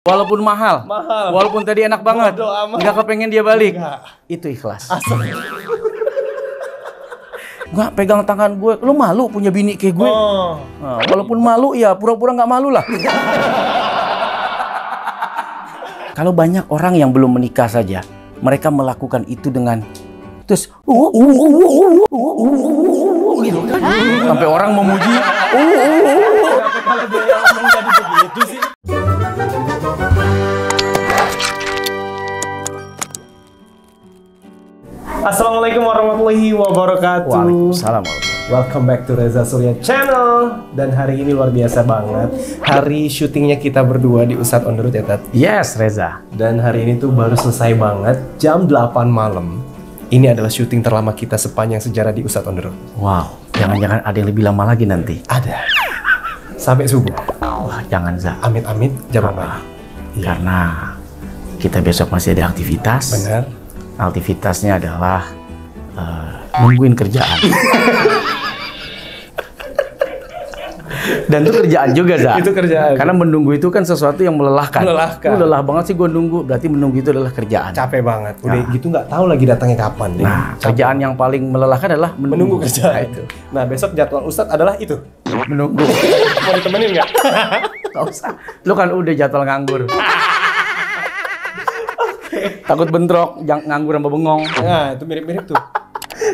Walaupun mahal, walaupun tadi enak banget, nggak kepengen dia balik, itu ikhlas. Nggak pegang tangan gue, lu malu punya bini kayak gue? Nah, walaupun malu ya pura-pura nggak malu lah. Kalau banyak orang yang belum menikah saja, mereka melakukan itu dengan terus gitu kan, sampai orang memuji. Kalau dia ngomong jadi begitu sih. Assalamualaikum warahmatullahi wabarakatuh. Waalaikumsalam. Welcome back to Reza Surya Channel. Dan hari ini luar biasa banget. Hari syutingnya kita berdua di Ustadz On The Road ya, Tat? Yes, Reza. Dan hari ini tuh baru selesai banget, jam 8 malam. Ini adalah syuting terlama kita sepanjang sejarah di Ustadz On The Road. Wow, jangan-jangan ada yang lebih lama lagi nanti. Ada. Sampai subuh. Wah, jangan, Za. Amit-amit jam apa? Karena kita besok masih ada aktivitas. Benar. Aktivitasnya adalah nungguin kerjaan. Dan itu kerjaan juga, Za. Itu kerjaan. Karena menunggu itu kan sesuatu yang melelahkan. Melelahkan. Lu lelah banget sih gue nunggu, berarti menunggu itu adalah kerjaan. Capek banget. Udah gitu nggak tahu lagi datangnya kapan. Nah, kerjaan yang paling melelahkan adalah menunggu kerjaan itu. Nah, besok jadwal Ustadz adalah itu. Menunggu. Mau ditemenin nggak? Nggak usah. Lu kan udah jadwal nganggur. Takut bentrok, nganggur sama bengong. Nah, itu mirip-mirip tuh.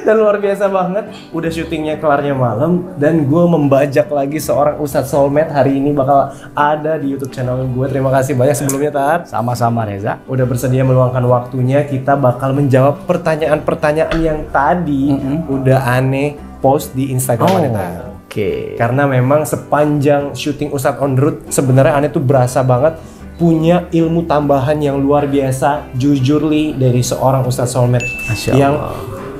Dan luar biasa banget, udah syutingnya kelarnya malam. Dan gue membajak lagi seorang Ustadz Soulmate. Hari ini bakal ada di YouTube channel gue. Terima kasih banyak sebelumnya, Tat. Sama-sama, Reza. Udah bersedia meluangkan waktunya. Kita bakal menjawab pertanyaan-pertanyaan yang tadi udah aneh post di Instagram. Oke. Karena memang sepanjang syuting Ustadz On The Road, sebenarnya aneh tuh berasa banget punya ilmu tambahan yang luar biasa, jujurly, dari seorang Ustadz Soulmate. Yang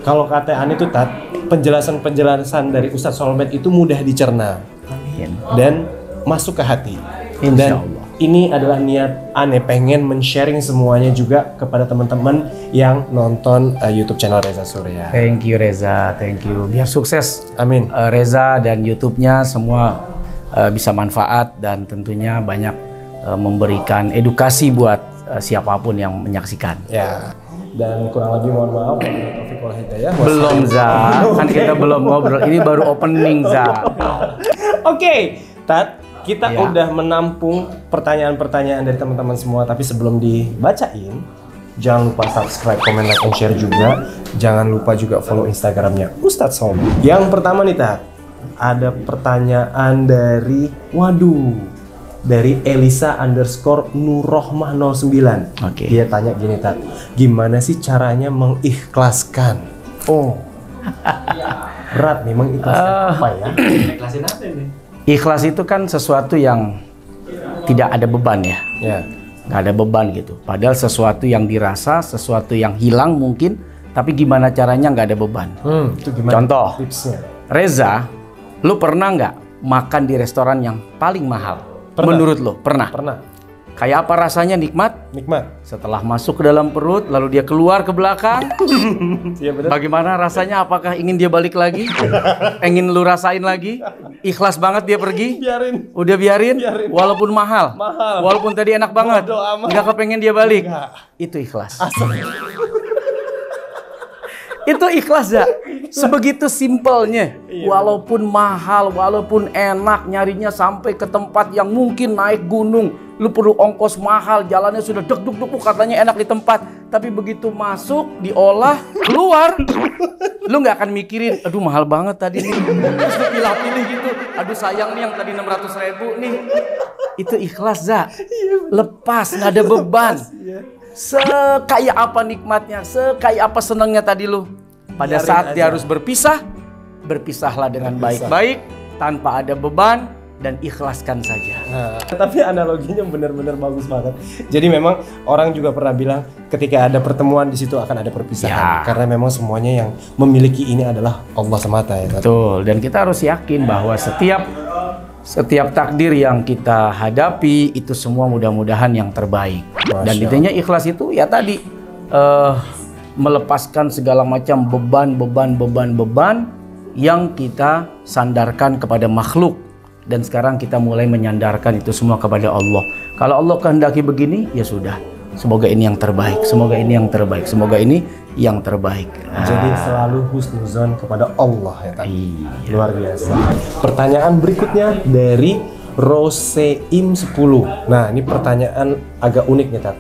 kalau kata Ani tuh, Tat, penjelasan-penjelasan dari Ustadz Soulmate itu mudah dicerna. Amin. Dan masuk ke hati. Insya Dan ini adalah niat Ane pengen men-sharing semuanya juga kepada teman-teman yang nonton YouTube channel Reza Surya. Thank you, Reza. Thank you. Biar sukses. Amin. Reza dan YouTube-nya semua bisa manfaat dan tentunya banyak memberikan edukasi buat siapapun yang menyaksikan. Ya. Dan kurang lebih mohon maaf. Belum, Za. Kan kita belum ngobrol. Ini baru opening, Za. Oke, Tat. Kita udah menampung pertanyaan-pertanyaan dari teman-teman semua. Tapi sebelum dibacain, jangan lupa subscribe, comment, like, and share juga. Jangan lupa juga follow Instagramnya Ustadz Soulmate. Yang pertama nih, Tat. Ada pertanyaan dari, dari Elisa_Nurrohmah09. Oke. Dia tanya gini, Tat. Gimana sih caranya mengikhlaskan? Berat nih mengikhlaskan apa ya? Ikhlasin apa ini? Ikhlas itu kan sesuatu yang tidak ada beban ya. Nggak ada beban gitu. Padahal sesuatu yang dirasa, sesuatu yang hilang mungkin, tapi gimana caranya nggak ada beban. Itu gimana? Contoh, tipsnya. Reza, lu pernah nggak makan di restoran yang paling mahal? Pernah. Menurut lo, pernah? Pernah. Kayak apa rasanya? Nikmat? Nikmat. Setelah masuk ke dalam perut, lalu dia keluar ke belakang. Iya benar. Bagaimana rasanya? Apakah ingin dia balik lagi? Ingin lu rasain lagi? Ikhlas banget dia pergi? Biarin. Udah biarin? Walaupun mahal. Walaupun tadi enak banget. Nggak kepengen dia balik. Itu ikhlas. Itu ikhlas, ya. Sebegitu simpelnya. Walaupun mahal, walaupun enak, nyarinya sampai ke tempat yang mungkin naik gunung. Lu perlu ongkos mahal, jalannya sudah deg-deg-deg, katanya enak di tempat. Tapi begitu masuk, diolah, keluar, lu nggak akan mikirin, aduh mahal banget tadi nih. Terus lu pilih-pilih gitu, aduh sayang nih yang tadi 600.000 nih. Itu ikhlas, Za. Lepas, nggak ada beban. Sekaya apa nikmatnya, sekaya apa senangnya tadi lu. Pada saat dia harus berpisah, berpisahlah dengan baik-baik, tanpa ada beban, dan ikhlaskan saja. Tapi analoginya benar-benar bagus banget. Jadi memang orang juga pernah bilang ketika ada pertemuan di situ akan ada perpisahan. Karena memang semuanya yang memiliki ini adalah Allah semata ya. Betul. Dan kita harus yakin bahwa setiap takdir yang kita hadapi itu semua mudah-mudahan yang terbaik. Dan intinya ikhlas itu ya tadi melepaskan segala macam beban yang kita sandarkan kepada makhluk. Dan sekarang kita mulai menyandarkan itu semua kepada Allah. Kalau Allah kehendaki begini, ya sudah. Semoga ini yang terbaik. Semoga ini yang terbaik. Semoga ini yang terbaik. Jadi selalu husnuzon kepada Allah ya Tat. Iya. Luar biasa. Pertanyaan berikutnya dari Roseim 10. Nah, ini pertanyaan agak unik nih Tat.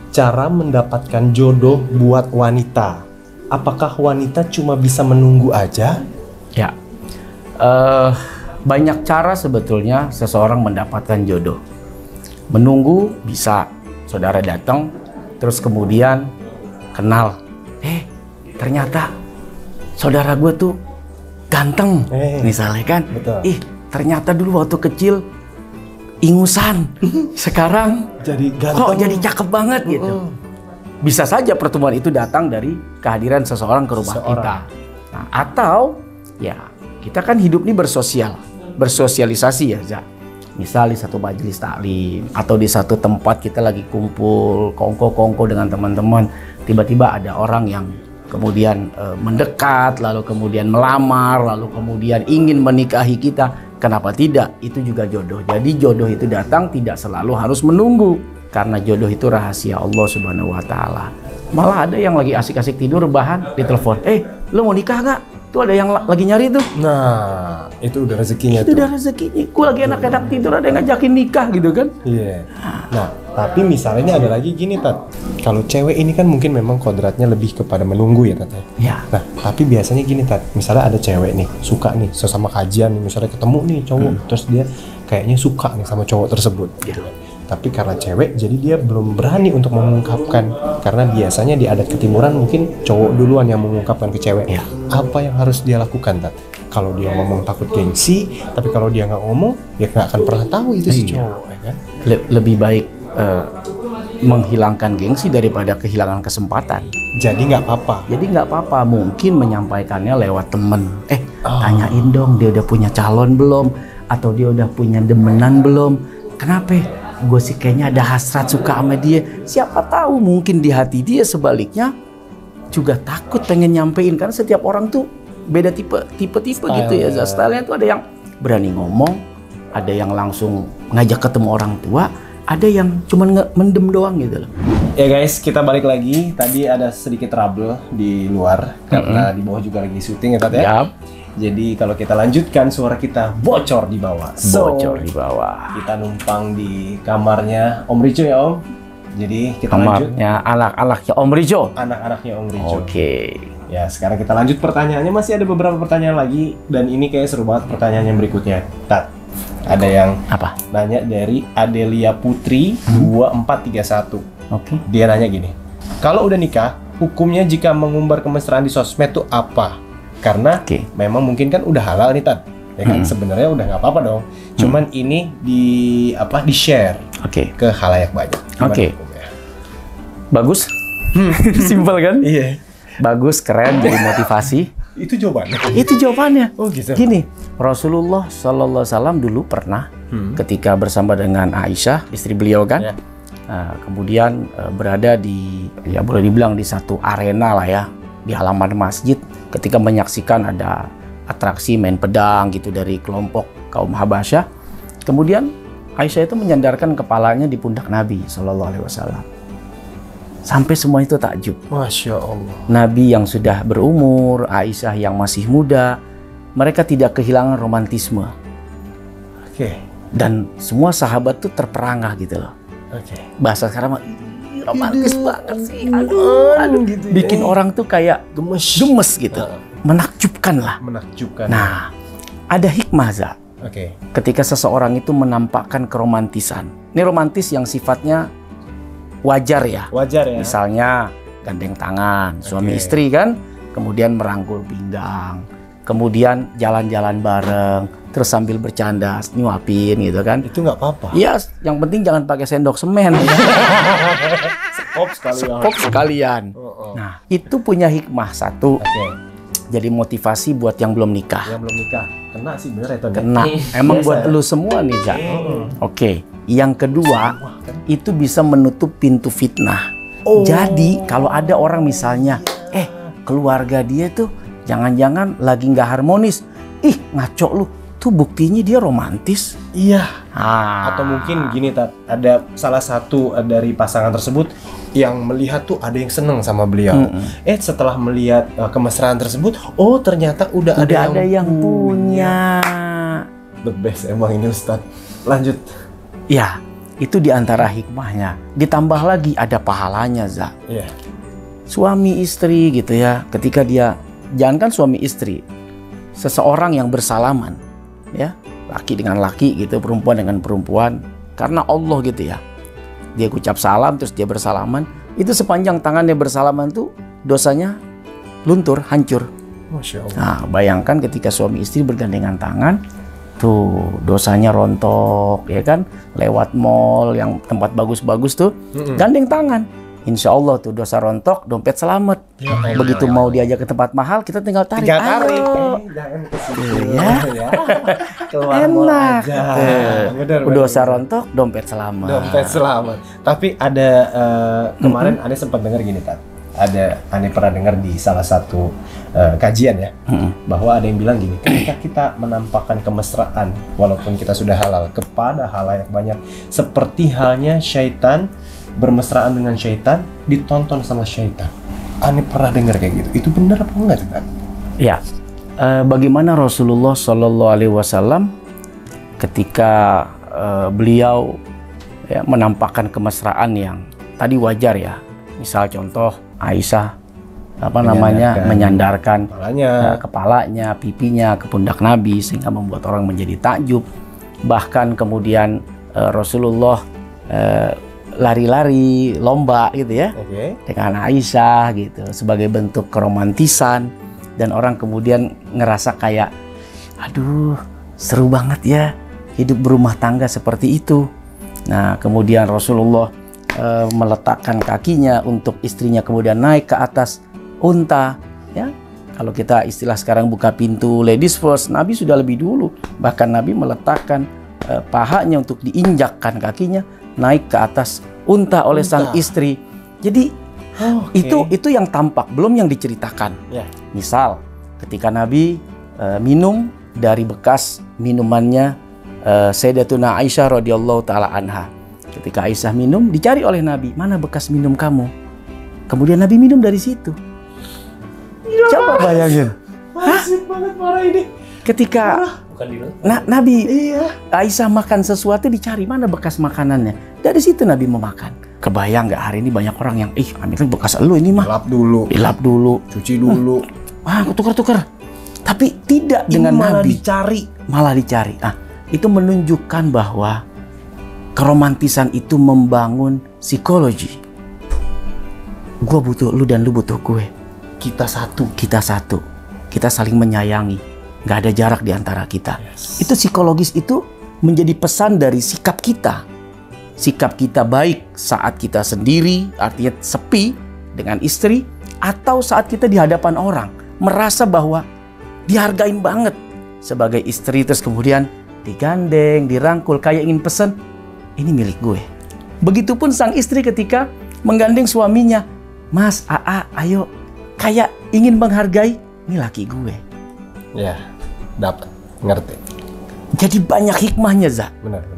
Cara mendapatkan jodoh buat wanita. Apakah wanita cuma bisa menunggu aja? Ya. Banyak cara sebetulnya seseorang mendapatkan jodoh. Menunggu bisa. Saudara datang, terus kemudian kenal. Ternyata saudara gue tuh ganteng, misalnya kan. Betul. Ternyata dulu waktu kecil ingusan, sekarang jadi ganteng. kok jadi cakep banget gitu. Bisa saja pertemuan itu datang dari kehadiran seseorang ke rumah kita. Nah, atau ya kita kan hidup ini bersosialisasi ya, Za. Misal di satu majelis taklim atau di satu tempat kita lagi kumpul kongko-kongko dengan teman-teman, tiba-tiba ada orang yang kemudian mendekat, lalu kemudian melamar, lalu kemudian ingin menikahi kita. Kenapa tidak? Itu juga jodoh. Jadi jodoh itu datang tidak selalu harus menunggu, karena jodoh itu rahasia Allah Subhanahu wa Ta'ala. Malah ada yang lagi asik-asik tidur rebahan ditelepon, lo mau nikah nggak? Tuh ada yang lagi nyari tuh. Nah, itu udah rezekinya. Itu udah rezekinya. Gue lagi enak-enak tidur, ada yang ngajakin nikah gitu kan. Iya. Nah, tapi misalnya ada lagi gini Tat. Kalau cewek ini kan mungkin memang kodratnya lebih kepada menunggu ya Tat. Ya. Nah, tapi biasanya gini Tat. Misalnya ada cewek nih, suka nih sesama kajian nih, misalnya ketemu nih cowok, terus dia kayaknya suka nih sama cowok tersebut gitu kan. Tapi karena cewek, jadi dia belum berani untuk mengungkapkan. Karena biasanya di adat ketimuran mungkin cowok duluan yang mengungkapkan ke cewek. Ya. Apa yang harus dia lakukan, Tat? Kalau dia ngomong takut gengsi, tapi kalau dia nggak ngomong, dia nggak akan pernah tahu itu si cowok, ya kan? Lebih baik menghilangkan gengsi daripada kehilangan kesempatan. Jadi nggak apa-apa. Jadi nggak apa-apa, mungkin menyampaikannya lewat temen. Tanyain dong, dia udah punya calon belum? Atau dia udah punya demenan belum? Kenapa? Gue sih kayaknya ada hasrat suka sama dia. Siapa tahu mungkin di hati dia sebaliknya juga takut pengen nyampein. Karena setiap orang tuh beda tipe gitu ya. Stylenya tuh ada yang berani ngomong, ada yang langsung ngajak ketemu orang tua, ada yang cuman mendem doang gitu loh. Ya guys, kita balik lagi. Tadi ada sedikit trouble di luar karena di bawah juga lagi syuting ya Tat ya. Yap. Jadi kalau kita lanjutkan, suara kita bocor di bawah. Bocor di bawah. Kita numpang di kamarnya Om Rico ya Om. Jadi kita lanjut. Kamarnya anak-anaknya Om Rico. Anak-anaknya Om Rico. Oke. Ya sekarang kita lanjut pertanyaannya. Masih ada beberapa pertanyaan lagi. Dan ini kayak seru banget pertanyaan yang berikutnya. Tat, ada yang Apa? nanya dari Adelia Putri 2431. Oke. Dia nanya gini. Kalau udah nikah, hukumnya jika mengumbar kemesraan di sosmed itu apa? Karena memang mungkin kan udah halal nih Tat, ya kan sebenarnya udah nggak apa-apa dong. Cuman ini di share ke khalayak banyak. Oke. Bagus, simpel kan? Iya. Bagus, keren, jadi motivasi. Itu jawabannya. Itu jawabannya. Oh gitu. Gini, Rasulullah Sallallahu Alaihi Wasallam dulu pernah ketika bersama dengan Aisyah, istri beliau kan. Ya. Kemudian berada di, ya boleh dibilang di satu arena lah ya, di halaman masjid, ketika menyaksikan ada atraksi main pedang gitu dari kelompok kaum Habasyah. Kemudian Aisyah itu menyandarkan kepalanya di pundak Nabi Shallallahu Alaihi Wasallam. Sampai semua itu takjub. Masya Allah. Nabi yang sudah berumur, Aisyah yang masih muda, mereka tidak kehilangan romantisme. Oke. Dan semua sahabat tuh terperangah gitu loh. Oke. Bahasa sekarang mah romantis banget sih. Aduh gitu ya. bikin orang tuh kayak gemes gitu. Menakjubkan lah. Menakjubkan. Nah, ada hikmah, Za. Oke. Ketika seseorang itu menampakkan keromantisan. Ini romantis yang sifatnya wajar ya. Wajar ya. Misalnya gandeng tangan, suami istri kan, kemudian merangkul pinggang, kemudian jalan-jalan bareng, terus sambil bercanda, nyuapin gitu kan. Itu nggak apa-apa. Iya, yang penting jangan pakai sendok semen. Sekop sekalian. Nah, itu punya hikmah satu. Jadi motivasi buat yang belum nikah. Yang belum nikah. Kena sih bener ya, Kena. Emang buat lu semua nih, Za. Oke. Yang kedua, itu bisa menutup pintu fitnah. Jadi, kalau ada orang misalnya, keluarga dia tuh jangan-jangan lagi nggak harmonis. Ih, ngaco lu. itu buktinya dia romantis. Iya. Atau mungkin gini, Tat, ada salah satu dari pasangan tersebut yang melihat tuh ada yang seneng sama beliau. Setelah melihat kemesraan tersebut, oh ternyata udah ada yang punya. The best emang ini, Ustadz. Lanjut. Ya, itu diantara hikmahnya. Ditambah lagi ada pahalanya, Za. Iya. Suami istri gitu ya, ketika dia, jangankan suami istri, seseorang yang bersalaman, ya, laki dengan laki gitu, perempuan dengan perempuan, karena Allah gitu ya, dia ucap salam terus dia bersalaman, itu sepanjang tangannya bersalaman tuh dosanya luntur, hancur. Masya Allah. Nah, bayangkan ketika suami istri bergandengan tangan, tuh dosanya rontok, ya kan, lewat mall yang tempat bagus-bagus tuh, gandeng tangan. Insya Allah tuh dosa rontok, dompet selamat. Ya Allah, begitu mau diajak ke tempat mahal, kita tinggal tarik. Jangan ke situ ya. Keluar mall Enak. aja. Bener, Dosa rontok, dompet selamat. Dompet selamat. Tapi ada kemarin Ane sempat dengar gini, Tat. Ane pernah dengar di salah satu kajian ya, bahwa ada yang bilang gini, ketika kita menampakkan kemesraan walaupun kita sudah halal kepada halayak banyak, seperti halnya syaitan bermesraan dengan syaitan ditonton sama syaitan. Ane pernah dengar kayak gitu. Itu benar apa enggak, Tat? Ya, bagaimana Rasulullah Shallallahu Alaihi Wasallam ketika beliau ya, menampakkan kemesraan yang tadi wajar ya. Misal contoh Aisyah menyandarkan kepalanya, pipinya ke pundak Nabi sehingga membuat orang menjadi takjub. Bahkan kemudian Rasulullah lari-lari lomba gitu ya, dengan Aisyah gitu sebagai bentuk keromantisan, dan orang kemudian ngerasa kayak, aduh seru banget ya hidup berumah tangga seperti itu. Nah kemudian Rasulullah meletakkan kakinya untuk istrinya kemudian naik ke atas unta ya. Kalau kita istilah sekarang buka pintu ladies first, Nabi sudah lebih dulu, bahkan Nabi meletakkan pahanya untuk diinjakkan kakinya naik ke atas unta oleh sang istri. Jadi itu yang tampak, belum yang diceritakan. Misal ketika Nabi minum dari bekas minumannya Sayyidatuna Aisyah radhiyallahu taala anha. Ketika Aisyah minum, dicari oleh Nabi, mana bekas minum kamu? Kemudian Nabi minum dari situ. Coba bayangin. Masih banget parah ini. Ketika Nabi Aisyah makan sesuatu, dicari mana bekas makanannya. Dari situ Nabi memakan. Kebayang nggak hari ini banyak orang yang ambil bekas elu ini mah. Dilap dulu, cuci dulu. Wah, tuker-tuker. Tapi tidak dengan Nabi. Malah dicari. Nah, itu menunjukkan bahwa keromantisan itu membangun psikologi. Gue butuh lu dan lu butuh gue. Kita satu. Kita saling menyayangi. Gak ada jarak di antara kita. Itu psikologis, itu menjadi pesan dari sikap kita. Sikap kita baik saat kita sendiri, artinya sepi dengan istri, atau saat kita di hadapan orang, merasa bahwa dihargain banget sebagai istri, terus kemudian digandeng, dirangkul, kayak ingin pesen, ini milik gue. Begitupun sang istri ketika menggandeng suaminya, Mas, ayo, kayak ingin menghargai, ini laki gue. Ya, dapat, ngerti. Jadi banyak hikmahnya, Za. Benar.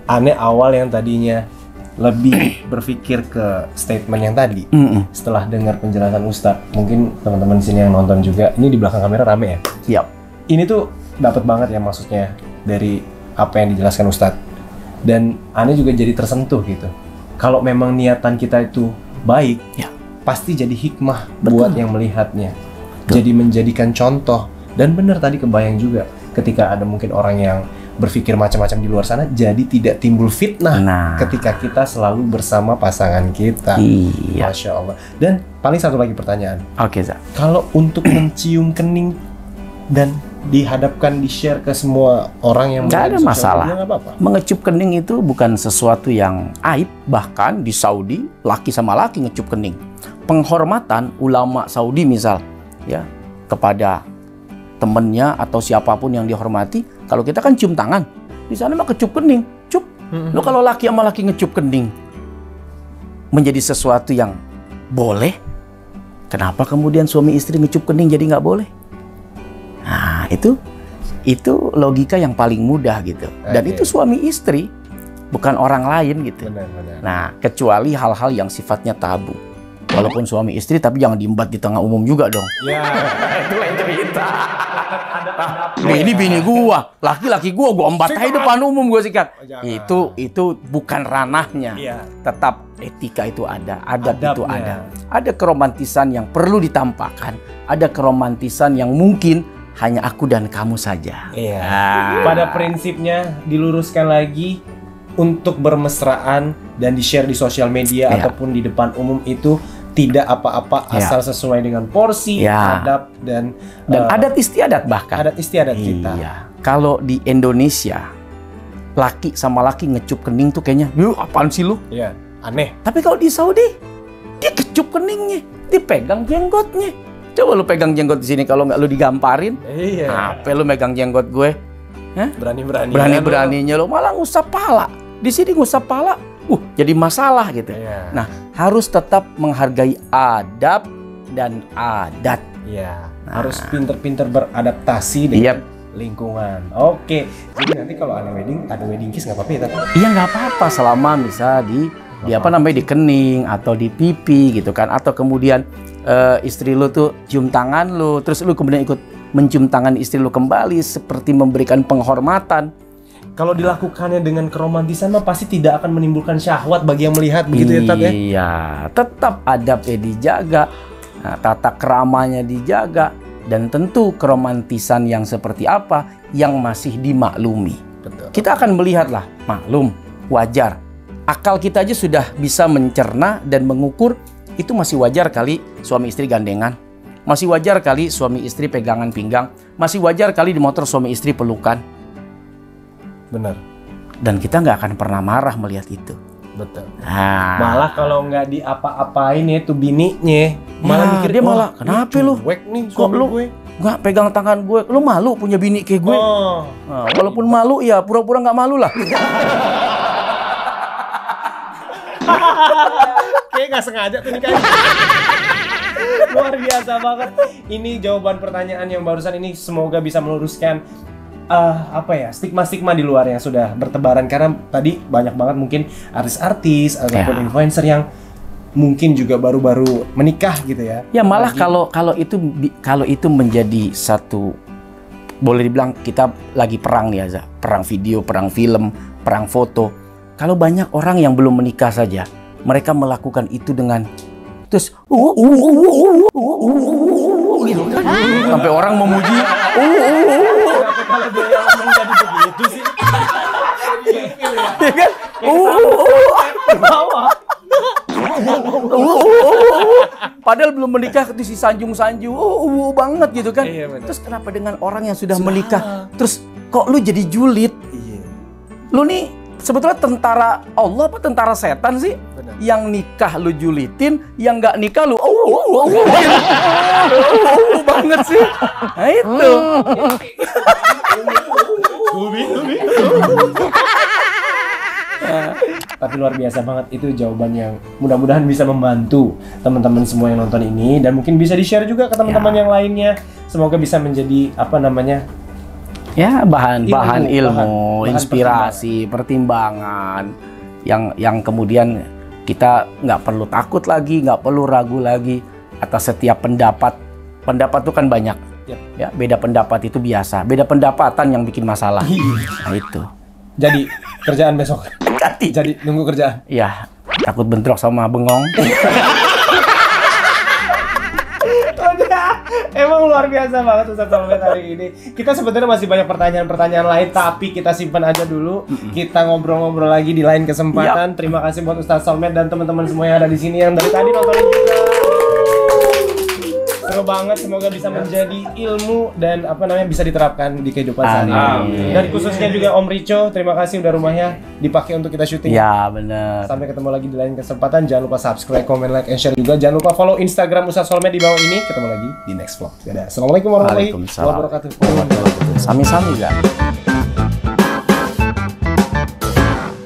Ane awal yang tadinya lebih berpikir ke statement yang tadi, setelah dengar penjelasan Ustadz, mungkin teman-teman di sini yang nonton juga, ini di belakang kamera rame ya? Siap. Ini tuh dapat banget ya maksudnya dari apa yang dijelaskan Ustadz. Dan Ane juga jadi tersentuh gitu. Kalau memang niatan kita itu baik, pasti jadi hikmah buat yang melihatnya. Jadi menjadikan contoh. Dan benar tadi kebayang juga ketika ada mungkin orang yang berpikir macam-macam di luar sana, jadi tidak timbul fitnah ketika kita selalu bersama pasangan kita. Iya. Masya Allah. Dan paling satu lagi pertanyaan. Oke, Za. Kalau untuk mencium kening dan dihadapkan, di-share ke semua orang yang nggak ada masalah. Nggak apa-apa. Mengecup kening itu bukan sesuatu yang aib. Bahkan di Saudi, laki sama laki ngecup kening. Penghormatan ulama Saudi misal, ya, kepada temennya atau siapapun yang dihormati. Kalau kita kan cium tangan, di sana mah kecup kening, cup. Lo kalau laki sama laki ngecup kening menjadi sesuatu yang boleh, kenapa kemudian suami istri ngecup kening jadi nggak boleh? Nah, itu Itu logika yang paling mudah gitu. Dan itu suami istri, bukan orang lain gitu. Benar. Nah, kecuali hal-hal yang sifatnya tabu. Walaupun suami istri, tapi jangan diembat di tengah umum juga dong. Ya, Itu lain cerita. Ini bini gua, laki-laki gua embat aja depan umum gua sikat. Itu bukan ranahnya. Iya. Tetap etika itu ada, adab itu Adabnya. ada. Ada keromantisan yang perlu ditampakkan, ada keromantisan yang mungkin hanya aku dan kamu saja. Iya. Pada prinsipnya diluruskan lagi untuk bermesraan dan di-share di sosial media ataupun di depan umum itu tidak apa-apa asal sesuai dengan porsi, adab dan adat istiadat bahkan. Adat istiadat kita. Iya. Kalau di Indonesia laki sama laki ngecup kening tuh kayaknya, "Yuh, apaan sih lu?" Iya, aneh. Tapi kalau di Saudi dia kecup keningnya, dipegang jenggotnya. Coba lu pegang jenggot di sini kalau nggak lu digamparin. Iya. Apa lu megang jenggot gue? Hah? Berani-beraninya lu malah ngusap pala. Di sini ngusap pala, jadi masalah gitu. Iya. Nah, harus tetap menghargai adab dan adat. Iya. Harus pinter-pinter beradaptasi dengan lingkungan. Oke. Jadi nanti kalau ada wedding kiss nggak apa-apa ya, Tat? Iya, nggak apa-apa selama bisa di di kening atau di pipi gitu kan, atau kemudian istri lu tuh cium tangan lu, terus lu kemudian ikut mencium tangan istri lu kembali seperti memberikan penghormatan. Kalau dilakukannya dengan keromantisan mah pasti tidak akan menimbulkan syahwat bagi yang melihat, begitu ya, Tat ya? Iya, tetap adabnya dijaga, tata keramanya dijaga, dan tentu keromantisan yang seperti apa yang masih dimaklumi. Betul. Kita akan melihatlah, maklum, wajar. Akal kita aja sudah bisa mencerna dan mengukur, itu masih wajar kali suami istri gandengan. Masih wajar kali suami istri pegangan pinggang. Masih wajar kali di motor suami istri pelukan. Benar. Dan kita nggak akan pernah marah melihat itu. Betul. Nah, Malah kalau nggak diapa-apain ya tuh bininya, malah mikir dia malah, kenapa lu? Cuek nih Kok suami lu gue. nggak pegang tangan gue? Lu malu punya bini kayak gue? Oh. Nah, walaupun malu ya pura-pura nggak malu lah. Kayak nggak sengaja tuh nikahnya. Luar biasa banget. Ini jawaban pertanyaan yang barusan ini semoga bisa meluruskan stigma-stigma di luar yang sudah bertebaran, karena tadi banyak banget mungkin artis-artis ataupun influencer yang mungkin juga baru-baru menikah gitu ya. Ya malah kalau itu menjadi satu, boleh dibilang kita lagi perang nih Aza, perang video, perang film, perang foto. Kalau banyak orang yang belum menikah saja, mereka melakukan itu dengan terus gitu kan, sampai orang memuji. Kalau dia ngomong jadi begitu sih. Ya kan? Padahal belum menikah itu si sanjung-sanjung, banget gitu kan. Iya, terus kenapa dengan orang yang sudah menikah, terus kok lu jadi julid? Iya. Lu nih sebetulnya tentara Allah apa tentara setan sih? Benar. Yang nikah lu julitin, yang nggak nikah lu banget sih. Nah itu. Tapi luar biasa banget, itu jawaban yang mudah-mudahan bisa membantu teman-teman semua yang nonton ini, dan mungkin bisa di-share juga ke teman-teman yang lainnya. Semoga bisa menjadi bahan ilmu, inspirasi, pertimbangan yang kemudian kita nggak perlu takut lagi, nggak perlu ragu lagi atas setiap pendapat. Pendapat itu kan banyak. Ya, beda pendapat itu biasa. Beda pendapatan yang bikin masalah. Nah itu. Jadi kerjaan besok. Jadi nunggu kerjaan. Iya, takut bentrok sama bengong. Emang luar biasa banget Ustaz Solmed hari ini. Kita sebenarnya masih banyak pertanyaan-pertanyaan lain, tapi kita simpan aja dulu. Kita ngobrol-ngobrol lagi di lain kesempatan. Terima kasih buat Ustaz Solmed dan teman-teman semua yang ada di sini yang dari tadi nontonin juga. Seru banget, semoga bisa menjadi ilmu dan bisa diterapkan di kehidupan sehari-hari. Dan khususnya juga Om Rico, terima kasih udah rumahnya dipakai untuk kita syuting. Ya benar. Sampai ketemu lagi di lain kesempatan. Jangan lupa subscribe, comment, like, and share juga. Jangan lupa follow Instagram Ustaz Solmed di bawah ini. Ketemu lagi di next vlog. Dadah. Assalamualaikum warahmatullahi wabarakatuh. Sami-sami, guys.